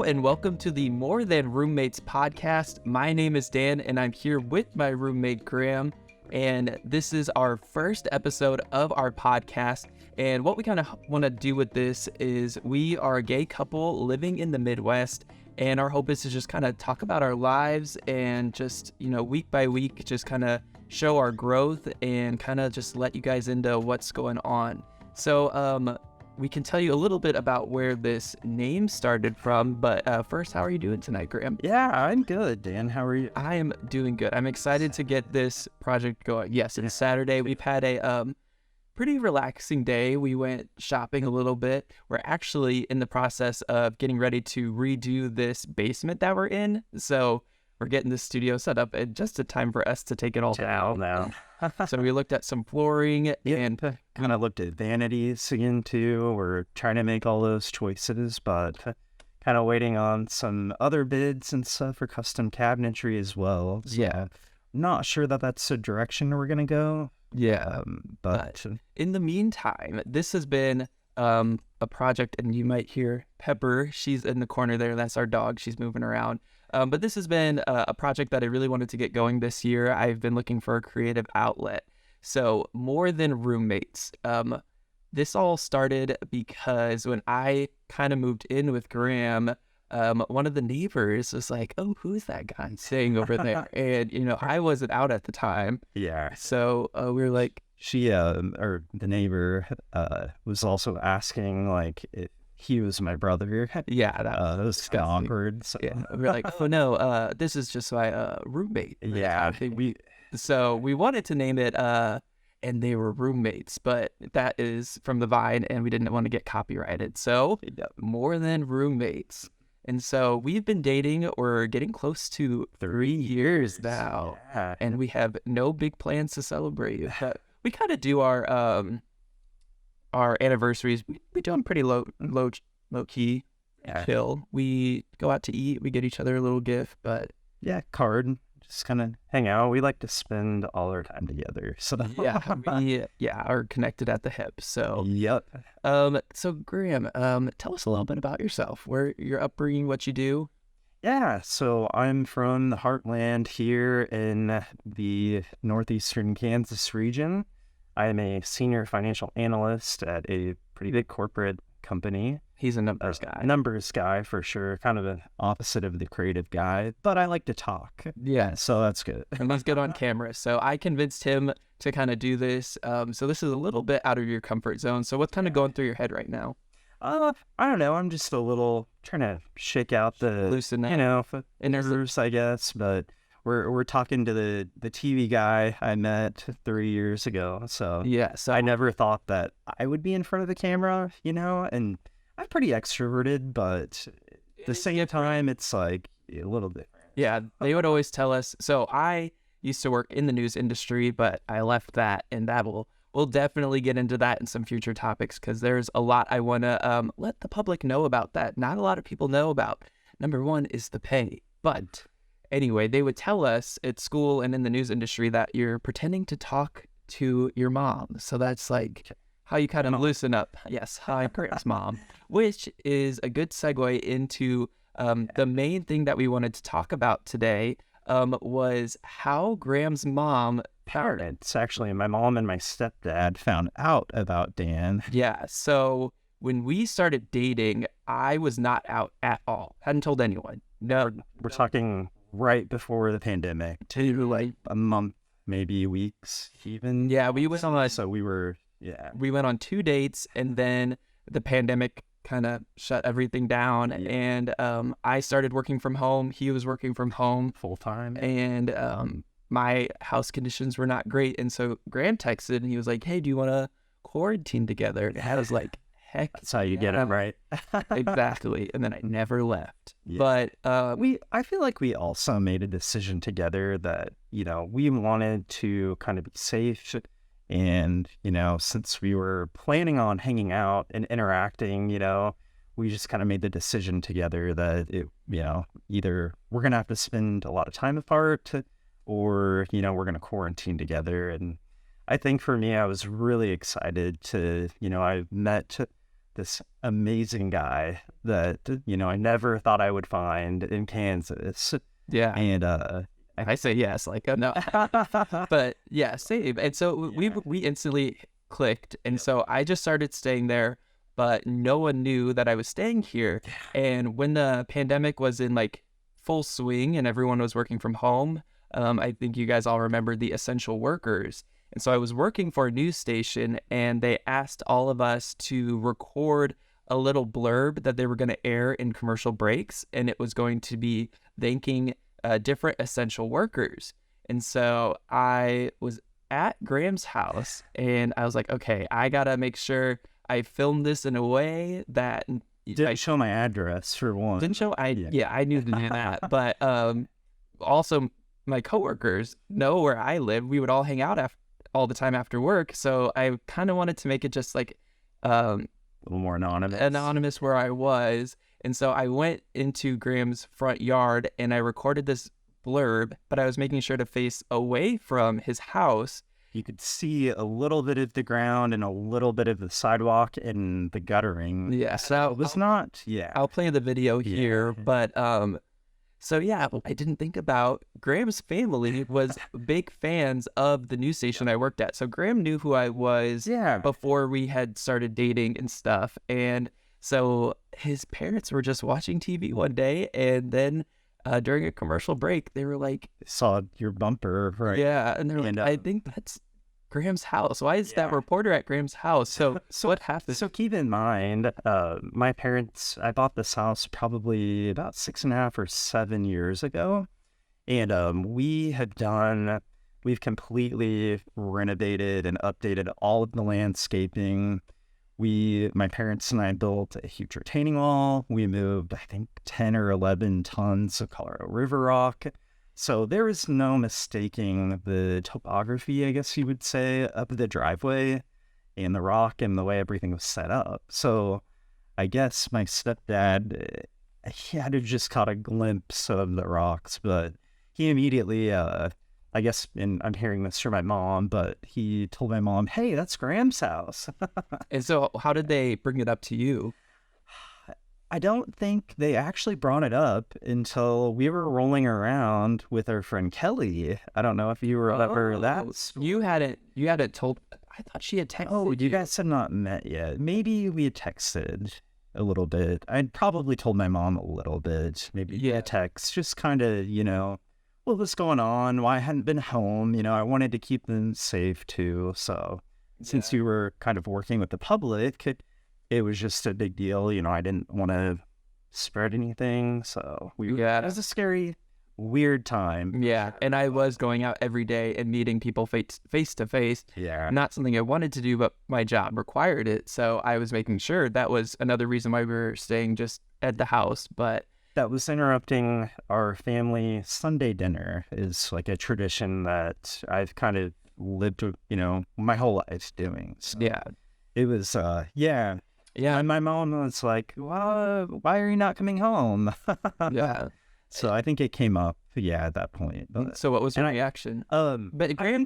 and welcome to the More Than Roommates podcast. My name is Dan, and I'm here with my roommate, Graham, and this is our first episode of our podcast. And what we kind of want to do with this is we are a gay couple living in the Midwest, and our hope is to just kind of talk about our lives and just, week by week, just kind of show our growth and kind of just let you guys into what's going on. So, we can tell you a little bit about where this name started from, but first, how are you doing tonight, Graham? Yeah, I'm good, Dan. How are you? I am doing good. I'm excited to get this project going. Yes, it's Saturday. We've had a pretty relaxing day. We went shopping a little bit. We're actually in the process of getting ready to redo this basement that we're in. So we're getting the studio set up in just a time for us to take it all down now. So we looked at some flooring and kind of looked at vanities again too. We're trying to make all those choices, but kind of waiting on some other bids and stuff for custom cabinetry as well. So yeah, not sure that that's the direction we're gonna go. Yeah, but in the meantime, this has been a project, and you might hear Pepper. She's in the corner there. That's our dog. She's moving around. But this has been a project that I really wanted to get going this year. I've been looking for a creative outlet. So More Than Roommates. This all started because when I kind of moved in with Graham, one of the neighbors was like, "Oh, who's that guy staying over there?" And, I wasn't out at the time. Yeah. So we were like, she, or the neighbor, was also asking, like, if he was my brother. Yeah, that was kind of awkward. So. Yeah, we were like, "Oh no, this is just my roommate." Yeah, so we wanted to name it, and they were roommates, but that is from the Vine, and we didn't want to get copyrighted. So More Than Roommates. And so we've been dating, we're getting close to 3 years now, and we have no big plans to celebrate. But we kind of do our anniversaries. We do them pretty low key, chill. We go out to eat. We get each other a little gift, but card. Just kind of hang out. We like to spend all our time together. So we are connected at the hip. So yep. So Graham, tell us a little bit about yourself. Where your upbringing, what you do. Yeah, so I'm from the heartland here in the northeastern Kansas region. I'm a senior financial analyst at a pretty big corporate company. He's a numbers guy. Numbers guy for sure. Kind of an opposite of the creative guy, but I like to talk. Yeah. So that's good. And let's get on camera. So I convinced him to kind of do this. So this is a little bit out of your comfort zone. So what's kind of going through your head right now? I don't know. I'm just a little trying to shake out the, loosen that. nerves, I guess. But we're talking to the TV guy I met 3 years ago. So yeah. So I never thought that I would be in front of the camera, and I'm pretty extroverted, but at the same time, it's like a little different. Yeah, they would always tell us. So I used to work in the news industry, but I left that, and we'll definitely get into that in some future topics because there's a lot I want to let the public know about that. Not a lot of people know about. Number one is the pay. But anyway, they would tell us at school and in the news industry that you're pretending to talk to your mom. So that's like how you kind of loosen up. Yes, hi, Graham's mom, which is a good segue into the main thing that we wanted to talk about today was how Graham's mom parented. It's actually my mom and my stepdad found out about Dan. Yeah, so when we started dating, I was not out at all. Hadn't told anyone. No, we're talking right before the pandemic. To like a month, maybe weeks even. Yeah, we went on we went on 2 dates, and then the pandemic kind of shut everything down, and I started working from home. He was working from home full time, and my house conditions were not great. And so Graham texted, and he was like, "Hey, do you want to quarantine together?" And I was like, "Heck, that's how you get it right." Exactly. And then I never left. Yeah. But I feel like we also made a decision together that we wanted to kind of be safe. And, since we were planning on hanging out and interacting, we just kind of made the decision together that either we're going to have to spend a lot of time apart or, we're going to quarantine together. And I think for me, I was really excited to, I met this amazing guy that, I never thought I would find in Kansas. Yeah. And I say yes, like, no. But yeah, same. And so we instantly clicked. And so I just started staying there, but no one knew that I was staying here. And when the pandemic was in like full swing and everyone was working from home, I think you guys all remember the essential workers. And so I was working for a news station, and they asked all of us to record a little blurb that they were going to air in commercial breaks, and it was going to be thanking different essential workers. And so I was at Graham's house, and I was like, okay, I got to make sure I filmed this in a way that... Didn't show my address, for one. Didn't show? I knew to do that. But also, my coworkers know where I live. We would all hang out all the time after work. So I kind of wanted to make it just like... a little more anonymous where I was. And so I went into Graham's front yard and I recorded this blurb, but I was making sure to face away from his house. You could see a little bit of the ground and a little bit of the sidewalk and the guttering. Yeah. So it was not, I'll play the video here, but so yeah, I didn't think about Graham's family was big fans of the news station I worked at. So Graham knew who I was before we had started dating and stuff. And so his parents were just watching TV one day, and then during a commercial break, they were like, saw your bumper, right? Yeah, and they're like, I think that's Graham's house. Why is that reporter at Graham's house? So what happened? So keep in mind, my parents, I bought this house probably about 6.5 or 7 years ago. And we've completely renovated and updated all of the landscaping. My parents and I built a huge retaining wall. We moved, I think, 10 or 11 tons of Colorado River rock. So there is no mistaking the topography, I guess you would say, of the driveway and the rock and the way everything was set up. So I guess my stepdad, he had to just caught a glimpse of the rocks, but he immediately, I guess, and I'm hearing this from my mom, but he told my mom, hey, that's Graham's house. And so how did they bring it up to you? I don't think they actually brought it up until we were rolling around with our friend Kelly. I don't know if you were ever that. You hadn't told. I thought she had texted. Oh, you guys had not met yet. Maybe we had texted a little bit. I'd probably told my mom a little bit. Maybe a text, just kind of, what was going on, why I hadn't been home. I wanted to keep them safe too. So since you were kind of working with the public, it was just a big deal. I didn't want to spread anything. So it was a scary, weird time. Yeah. And I was going out every day and meeting people face to face. Yeah. Not something I wanted to do, but my job required it. So I was making sure. That was another reason why we were staying just at the house. But that was interrupting our family Sunday dinner is like a tradition that I've kind of lived, my whole life doing. So it was, Yeah, and my mom was like, well, why are you not coming home? So I think it came up, at that point. But, so what was your reaction? But Graham,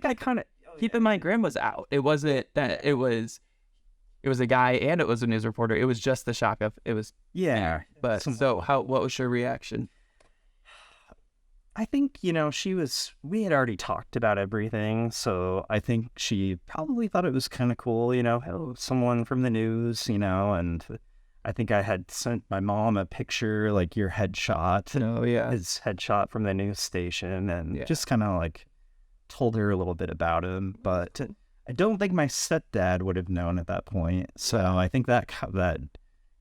keep in mind, Graham was out. It wasn't that it was a guy and it was a news reporter. It was just the shock of it was. Yeah. But what was your reaction? I think, we had already talked about everything, so I think she probably thought it was kind of cool, someone from the news, and I think I had sent my mom a picture, like your headshot. Oh, yeah. His headshot from the news station, and just kind of like told her a little bit about him, but I don't think my stepdad would have known at that point, so I think that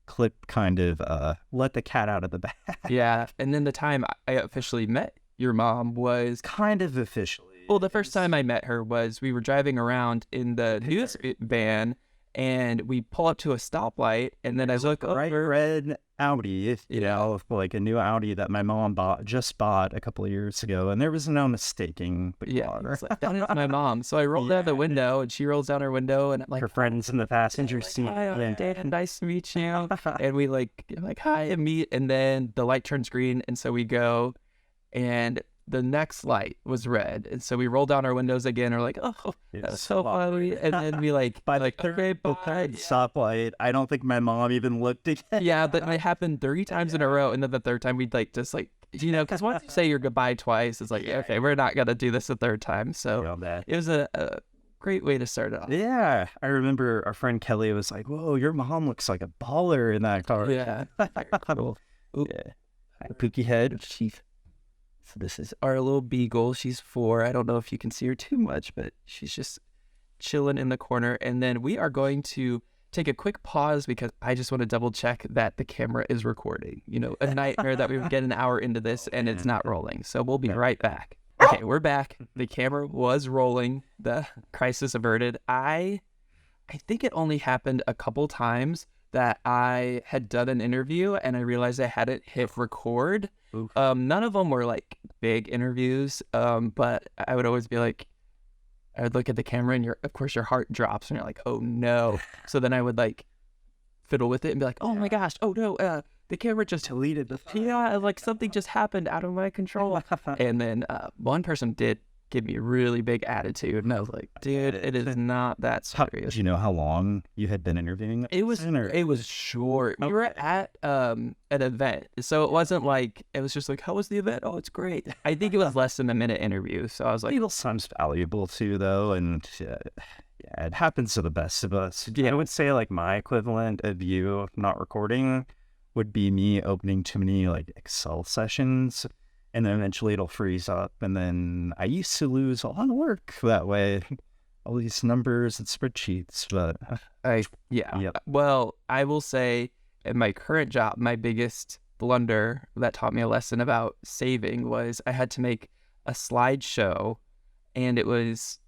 clip kind of let the cat out of the bag. Yeah, and then the time I officially met your mom was kind of officially. Well, the first time I met her was we were driving around in the news van, and we pull up to a stoplight, and then I look over. Bright red Audi, like a new Audi that my mom just bought a couple of years ago, and there was no mistaking the car. It's like, that is my mom. So I rolled down the window, and she rolls down her window, and I'm like, her friends in the passenger seat. Hi, Dad, nice to meet you. And we hi, and meet, and then the light turns green, and so we go. And the next light was red, and so we rolled down our windows again. We're like, oh, that's so funny. And then we By the okay, bye. stoplight, I don't think my mom even looked again. Yeah, but it happened 30 times in a row, and then the third time we'd like just like, because once you say your goodbye twice, it's like, okay, we're not gonna do this a third time. So it was a great way to start off. Yeah, I remember our friend Kelly was like, "Whoa, your mom looks like a baller in that car." Yeah. Cool. Yeah. Pookie head. So this is our little beagle. She's 4. I don't know if you can see her too much, but she's just chilling in the corner. And then we are going to take a quick pause because I just want to double check that the camera is recording. A nightmare that we would get an hour into this and it's not rolling. So we'll be right back. Okay, we're back. The camera was rolling. The crisis averted. I think it only happened a couple times that I had done an interview and I realized I hadn't hit record. None of them were like big interviews, but I would always be like, I would look at the camera and of course your heart drops and you're like, oh no. So then I would like fiddle with it and be like, oh my gosh, oh no, the camera just deleted the file. Yeah, like something just happened out of my control. And then one person did give me a really big attitude, and I was like, dude, it is not that serious. Do you know how long you had been interviewing? It was short. We were at an event, so it wasn't like, it was just like, how was the event? Oh, it's great. I think it was less than a minute interview, so I was like, Sounds valuable too, though, and yeah, it happens to the best of us. Yeah, I would say like my equivalent of you not recording would be me opening too many like Excel sessions, and then eventually it'll freeze up, and then I used to lose a lot of work that way, all these numbers and spreadsheets. But Well, I will say in my current job, my biggest blunder that taught me a lesson about saving was I had to make a slideshow, and it was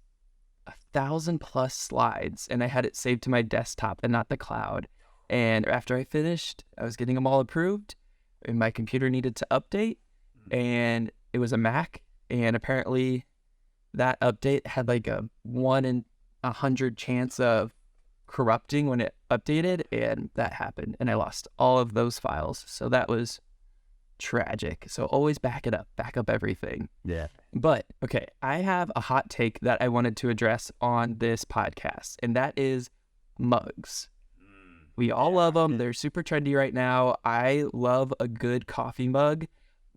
1,000+ slides, and I had it saved to my desktop and not the cloud. And after I finished, I was getting them all approved, and my computer needed to update, and it was a Mac, and apparently that update had like a 1 in 100 chance of corrupting when it updated, and that happened, and I lost all of those files. So that was tragic. So always back up everything. Yeah. But okay, I have a hot take that I wanted to address on this podcast, and that is mugs. We all love them. They're super trendy right now. I love a good coffee mug.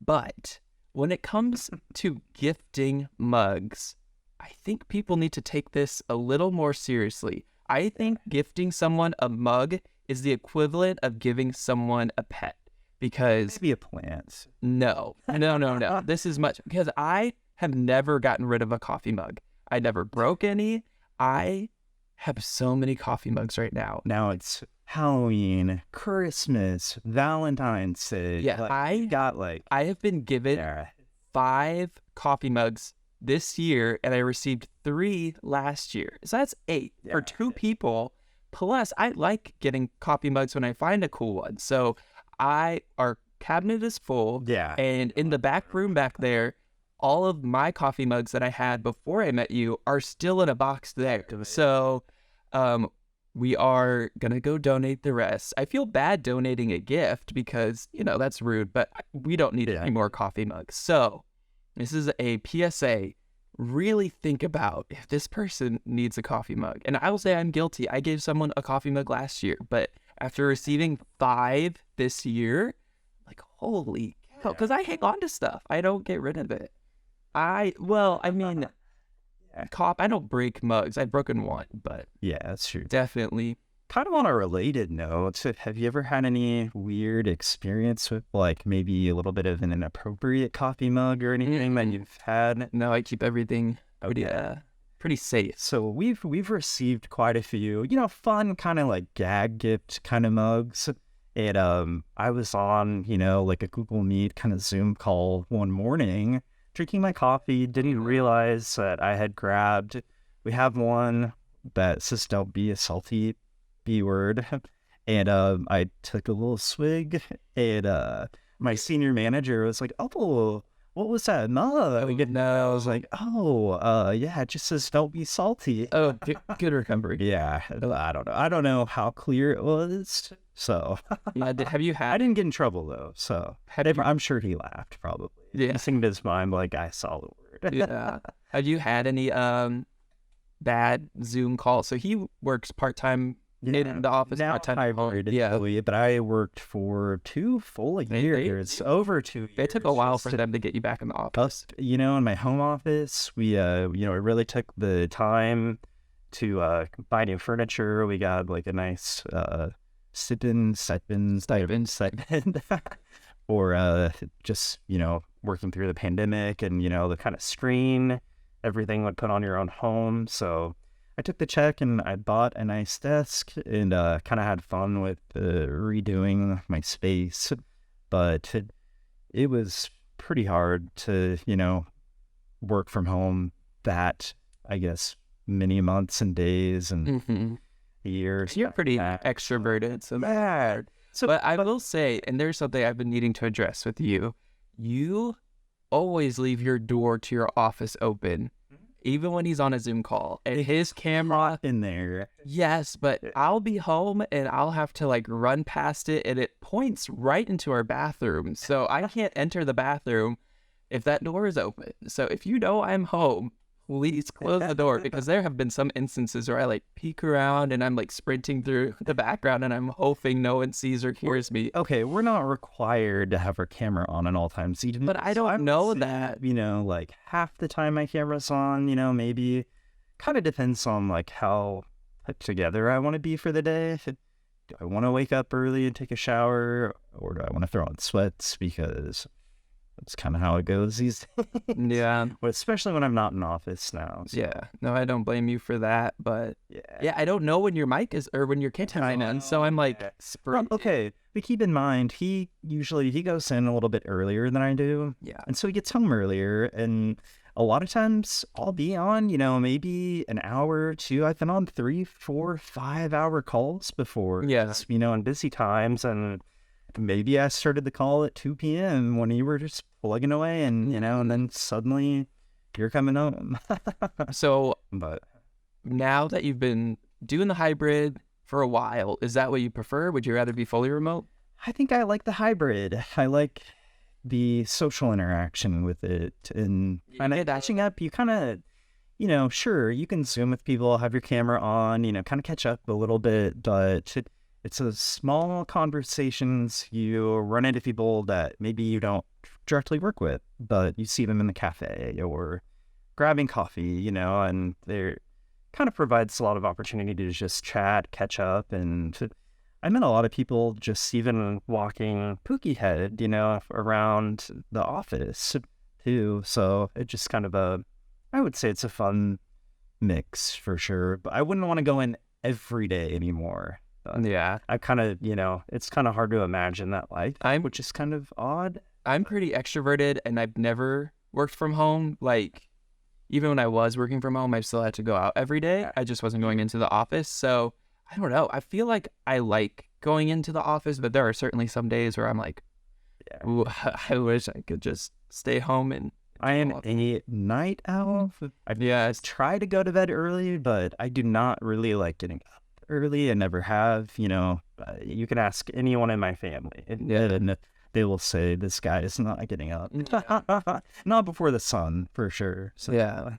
But when it comes to gifting mugs, I think people need to take this a little more seriously. I think gifting someone a mug is the equivalent of giving someone a pet, because maybe a plant. No. This is much, because I have never gotten rid of a coffee mug. I never broke any. I have so many coffee mugs right now. Now it's Halloween, Christmas, Valentine's Day. Yeah, I have been given 5 coffee mugs this year, and I received 3 last year. So that's 8 for 2 people. Plus, I like getting coffee mugs when I find a cool one. So our cabinet is full. Yeah. And in the back room back there, all of my coffee mugs that I had before I met you are still in a box there. So we are going to go donate the rest. I feel bad donating a gift because, that's rude, but we don't need any more coffee mugs. So this is a PSA. Really think about if this person needs a coffee mug. And I will say I'm guilty. I gave someone a coffee mug last year, but after receiving 5 this year, like, holy cow, because I hang on to stuff. I don't get rid of it. I don't break mugs. I've broken one, but yeah, that's true. Definitely. Kind of on a related note, have you ever had any weird experience with like maybe a little bit of an inappropriate coffee mug or anything that you've had? No, I keep everything pretty safe. So we've received quite a few, fun kind of like gag gift kind of mugs. And I was on, like a Google Meet kind of Zoom call one morning, drinking my coffee, didn't realize that I had grabbed, we have one that says don't be a salty B word, and I took a little swig, and my senior manager was like, oh, what was that? No, I was like, oh, yeah, it just says don't be salty. Oh, good recovery. Yeah, I don't know how clear it was. So Have you I had? didn't get in trouble though. So I'm sure he laughed probably. Yeah. He seemed his mind like I saw the word. Yeah. Have you had any bad Zoom calls? So he works part-time in the office, Now part-time at home. hybrid, Yeah. but I worked for 2 full years, over 2 years. It took a while for just them to get you back in the office. in my home office, we I really took the time to buy new furniture. We got like a nice stipend for just working through the pandemic and the kind of screen everything would put on your own home. So I took the check and I bought a nice desk and kind of had fun with redoing my space, but it was pretty hard to work from home that, I guess, many months and days and years. You're pretty extroverted, so Yeah. but I will say, and there's something I've been needing to address with you. You always leave your door to your office open, even when he's on a Zoom call. And his camera in there. Yes, but I'll be home and I'll have to like run past it, and it points right into our bathroom. So I can't enter the bathroom if that door is open. So if you know I'm home, please close the door, because there have been some instances where I like peek around and I'm like sprinting through the background and I'm hoping no one sees or hears me. Okay, we're not required to have our camera on at all times. But I don't know that. Like half the time my camera's on, maybe kind of depends on like how put together I want to be for the day. Do I want to wake up early and take a shower, or do I want to throw on sweats? Because that's kind of how it goes these days. Yeah. Well, especially when I'm not in office now. So. Yeah. No, I don't blame you for that. But yeah, I don't know when your mic is or when your camera's on. So I'm like, okay. But keep in mind, he goes in a little bit earlier than I do. Yeah. And so he gets home earlier. And a lot of times I'll be on, maybe an hour or two. I've been on 3, 4, 5-hour calls before. Yeah. In busy times. And maybe I started the call at 2 p.m. when you were just plugging away and then suddenly you're coming home. So But now that you've been doing the hybrid for a while, is that what you prefer? Would you rather be fully remote? I think I like the hybrid. I like the social interaction with it, and catching up. You kind of, sure, you can Zoom with people, have your camera on, kind of catch up a little bit, but it's a small conversations. You run into people that maybe you don't directly work with, but you see them in the cafe or grabbing coffee, and they're kind of provides a lot of opportunity to just chat, catch up, and I met a lot of people just even walking pookie head, around the office too. So it just kind of I would say it's a fun mix for sure, but I wouldn't want to go in every day anymore. Yeah. I kind of, it's kind of hard to imagine that life, which is kind of odd. I'm pretty extroverted and I've never worked from home. Like, even when I was working from home, I still had to go out every day. I just wasn't going into the office. So I don't know. I feel like I like going into the office, but there are certainly some days where I'm like, ooh, I wish I could just stay home. And I am a night owl. I try to go to bed early, but I do not really like getting up early. I never have. You can ask anyone in my family, and they will say this guy is not getting up. Not before the sun, for sure. So. Yeah.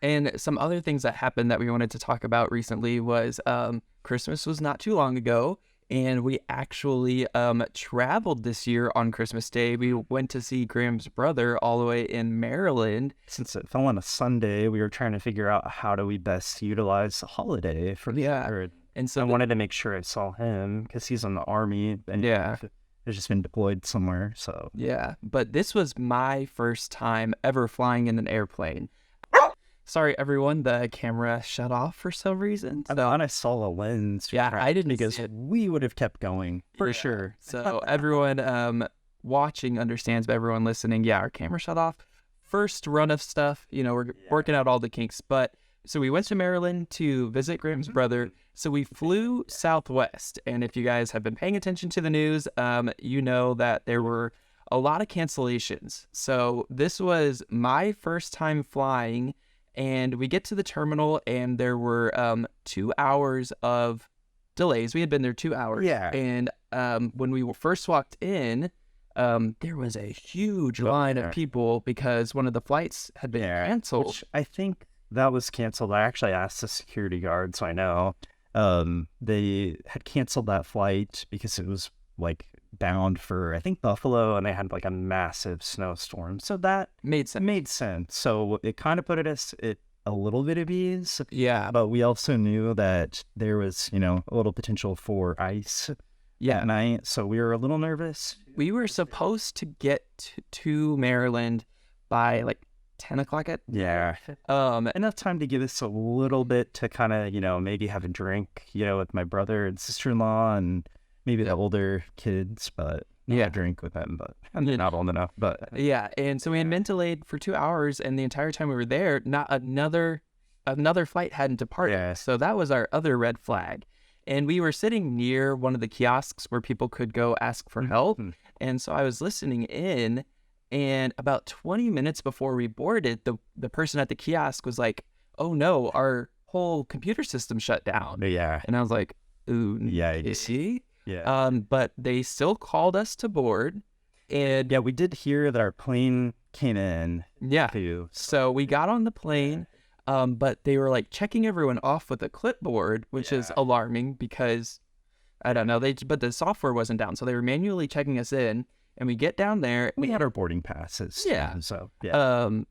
And some other things that happened that we wanted to talk about recently was Christmas was not too long ago, and we actually traveled this year on Christmas Day. We went to see Graham's brother all the way in Maryland. Since it fell on a Sunday, we were trying to figure out how do we best utilize the holiday for And so I wanted to make sure I saw him because he's in the Army and has just been deployed somewhere. So but this was my first time ever flying in an airplane. Sorry, everyone, the camera shut off for some reason. So, I saw a lens. I didn't because we would have kept going for sure. So everyone watching understands, but everyone listening, our camera shut off. First run of stuff, we're working out all the kinks. But so we went to Maryland to visit Graham's brother. So we flew Southwest, and if you guys have been paying attention to the news, you know that there were a lot of cancellations. So this was my first time flying, and we get to the terminal, and there were 2 hours of delays. We had been there 2 hours. Yeah. And when we first walked in, there was a huge line of people because one of the flights had been canceled. Which I think that was canceled. I actually asked the security guard, so I know. They had canceled that flight because it was like bound for, I think, Buffalo, and they had like a massive snowstorm. So that Made sense. So it kind of put us at a little bit of ease. Yeah. But we also knew that there was, a little potential for ice at night. So we were a little nervous. We were supposed to get to Maryland by like 10 o'clock at enough time to give us a little bit to kind of, maybe have a drink, with my brother and sister-in-law and maybe the older kids, but not a drink with them, but I'm not old enough. But and so we had been delayed for 2 hours, and the entire time we were there, not another flight hadn't departed. So that was our other red flag. And we were sitting near one of the kiosks where people could go ask for help. And so I was listening in, and about 20 minutes before we boarded, the person at the kiosk was like, "Oh no, our whole computer system shut down." And I was like, "Ooh, yikes." But they still called us to board. And we did hear that our plane came in. Too. So we got on the plane. But they were like checking everyone off with a clipboard, which is alarming because I don't know, but the software wasn't down. So they were manually checking us in, and we get down there. We had our boarding passes. And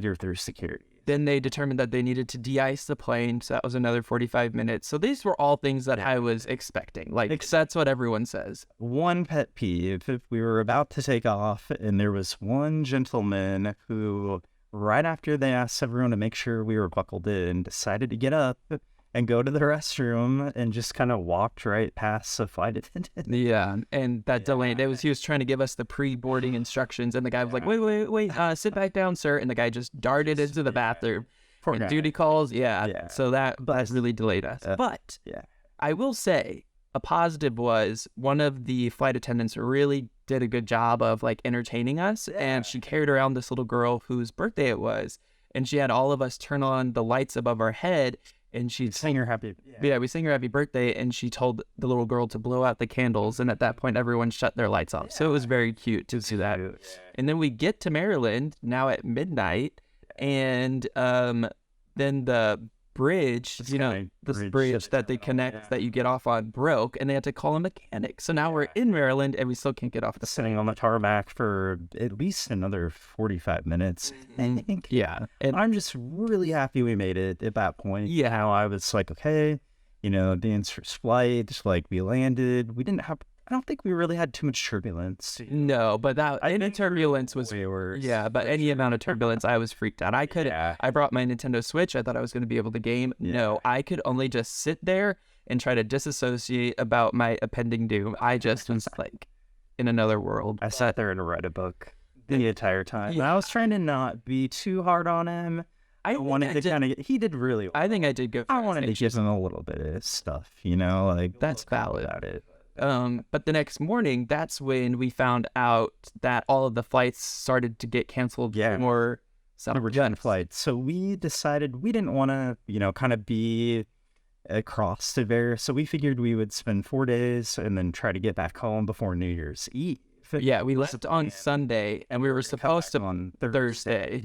you're through security. Then they determined that they needed to de-ice the plane. So that was another 45 minutes. So these were all things that I was expecting. Like, that's what everyone says. One pet peeve, if we were about to take off and there was one gentleman who, right after they asked everyone to make sure we were buckled in, decided to get up and go to the restroom and just kind of walked right past the flight attendant. And that delay, he was trying to give us the pre-boarding instructions, and the guy was like, wait, sit back down, sir. And the guy just darted into the bathroom. And duty calls, so that really delayed us. But I will say, a positive was one of the flight attendants really did a good job of like entertaining us, and she carried around this little girl whose birthday it was, and she had all of us turn on the lights above our head, and she sang her happy we sang her happy birthday, and she told the little girl to blow out the candles, and at that point everyone shut their lights off. So it was very cute to see that. And then we get to Maryland now at midnight, and then the bridge, this bridge that they connect that you get off on broke, and they had to call a mechanic. So now we're in Maryland and we still can't get off the sitting on the tarmac for at least another 45 minutes. I think. And I'm just really happy we made it at that point. How I was like, okay, the answer's flight, like we landed. I don't think we really had too much turbulence. No, but any turbulence was way worse. But any amount of turbulence, I was freaked out. I brought my Nintendo Switch. I thought I was going to be able to game. No, I could only just sit there and try to disassociate about my impending doom. I just was like in another world. I sat there and read a book the entire time. And I was trying to not be too hard on him. He did really well. I think I did good. I wanted to give him a little bit of stuff, like that's valid about it. But the next morning, that's when we found out that all of the flights started to get canceled for some return flights. So we decided we didn't want to, kind of be across to there. So we figured we would spend 4 days and then try to get back home before New Year's Eve. We left on Sunday, and we were supposed to on Thursday.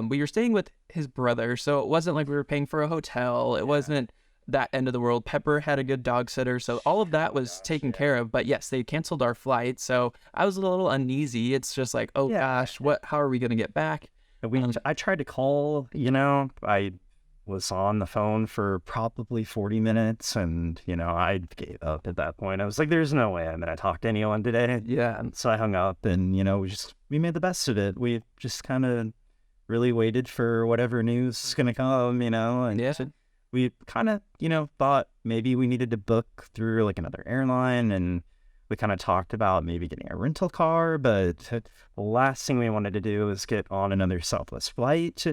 We were staying with his brother, so it wasn't like we were paying for a hotel. It wasn't that end of the world. Pepper had a good dog sitter, so all of that was taken care of. But yes, they canceled our flight, so I was a little uneasy. It's just like, gosh, how are we going to get back? I tried to call, I was on the phone for probably 40 minutes, and, I gave up at that point. I was like, there's no way I'm going to talk to anyone today. And so I hung up, and, we made the best of it. We just kind of really waited for whatever news is going to come, and we kind of, thought maybe we needed to book through like another airline, and we kind of talked about maybe getting a rental car, but the last thing we wanted to do was get on another Southwest flight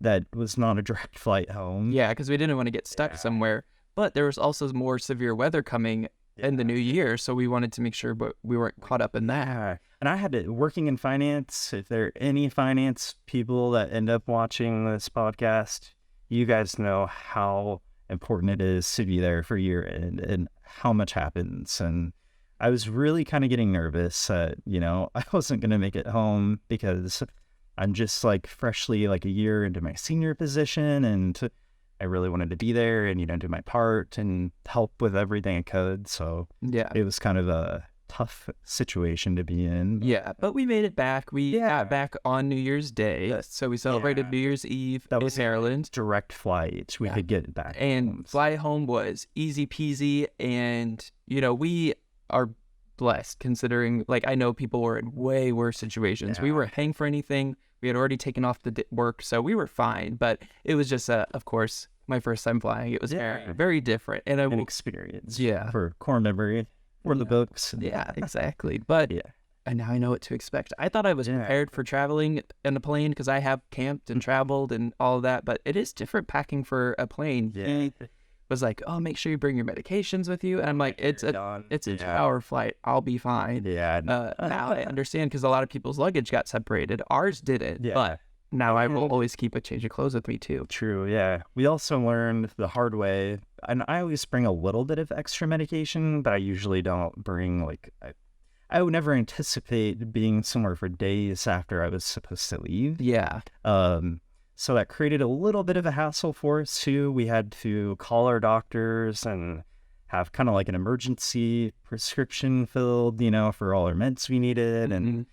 that was not a direct flight home. Because we didn't want to get stuck somewhere. But there was also more severe weather coming in the new year, so we wanted to make sure we weren't caught up in that. And I had to, working in finance, if there are any finance people that end up watching this podcast, you guys know how important it is to be there for year end and how much happens. And I was really kind of getting nervous that, I wasn't going to make it home because I'm just like freshly like a year into my senior position, and I really wanted to be there and, do my part and help with everything I could. So Yeah. it was kind of a tough situation to be in. Yeah, but we made it back. We Yeah. got back on New Year's Day, so we celebrated Yeah. New Year's Eve That in was Maryland. direct flight. We Yeah. could get back. And home. fly home was easy peasy. And, we are blessed considering, like, I know people were in way worse situations. We Yeah. weren't paying for anything. We had already taken off the work, so we were fine. But it was just, of course, my first time flying. It was very, very different. And An experience. Yeah. For core memory, for the books. Yeah, exactly. But Yeah. and now I know what to expect. I thought I was prepared for traveling in a plane because I have camped and traveled and all of that, but it is different packing for a plane. Yeah. He was like, "Oh, make sure you bring your medications with you," and I'm like, "It's a 2-hour flight. I'll be fine." Yeah. Now I understand because a lot of people's luggage got separated. Ours didn't, Yeah. but now I will always keep a change of clothes with me too. True, yeah. We also learned the hard way, and I always bring a little bit of extra medication, but I usually don't bring, like, I would never anticipate being somewhere for days after I was supposed to leave. Yeah. So that created a little bit of a hassle for us too. We had to call our doctors and have kind of like an emergency prescription filled, for all our meds we needed. And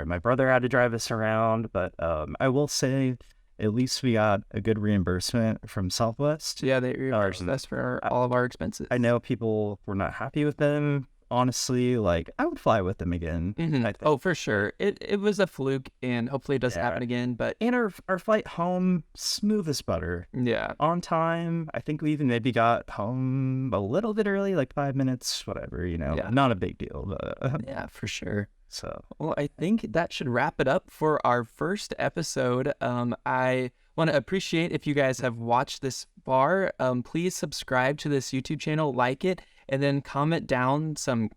my brother had to drive us around, but I will say at least we got a good reimbursement from Southwest. Yeah, they reimbursed us for all of our expenses. I know people were not happy with them. Honestly, like, I would fly with them again. I think. Oh, for sure. It was a fluke, and hopefully it doesn't happen again. But And our flight home, smooth as butter. yeah, On time. I think we even maybe got home a little bit early, like 5 minutes, whatever, Yeah. Not a big deal, but yeah, for sure. so. Well, I think that should wrap it up for our first episode. I want to appreciate if you guys have watched this far. Please subscribe to this YouTube channel, like it, and then comment down some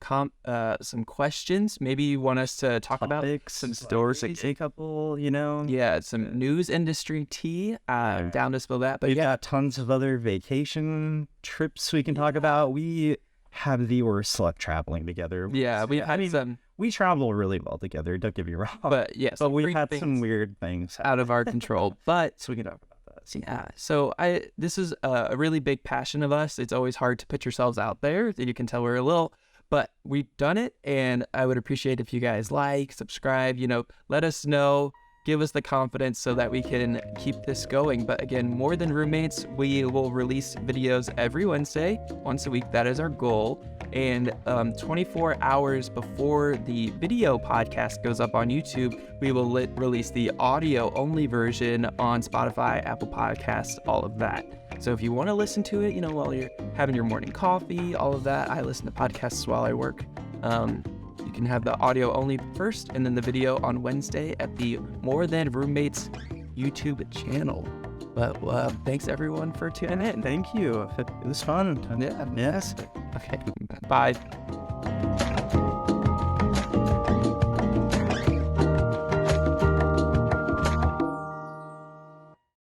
questions. Maybe you want us to talk about Topics, some stories, stories. a couple, Yeah, some news industry tea. Down to spill that. But We've yeah, got tons of other vacation trips we can talk about. We have the worst luck traveling together. yeah, we had some, We travel really well together, don't get me wrong. but yes, But we've freak had things some weird things out of our control. But so we can talk about that. yeah, so this is a really big passion of us. It's always hard to put yourselves out there. You can tell we're a little, but we've done it, and I would appreciate if you guys like, subscribe, let us know, give us the confidence so that we can keep this going. But again, More Than Roommates, we will release videos every Wednesday, once a week. That is our goal. And 24 hours before the video podcast goes up on YouTube, we will release the audio-only version on Spotify, Apple Podcasts, all of that. So if you want to listen to it, while you're having your morning coffee, all of that, I listen to podcasts while I work. You can have the audio only first and then the video on Wednesday at the More Than Roommates YouTube channel. But thanks everyone for tuning in. Thank you. It was fun. Yeah. Yes. Okay. Bye.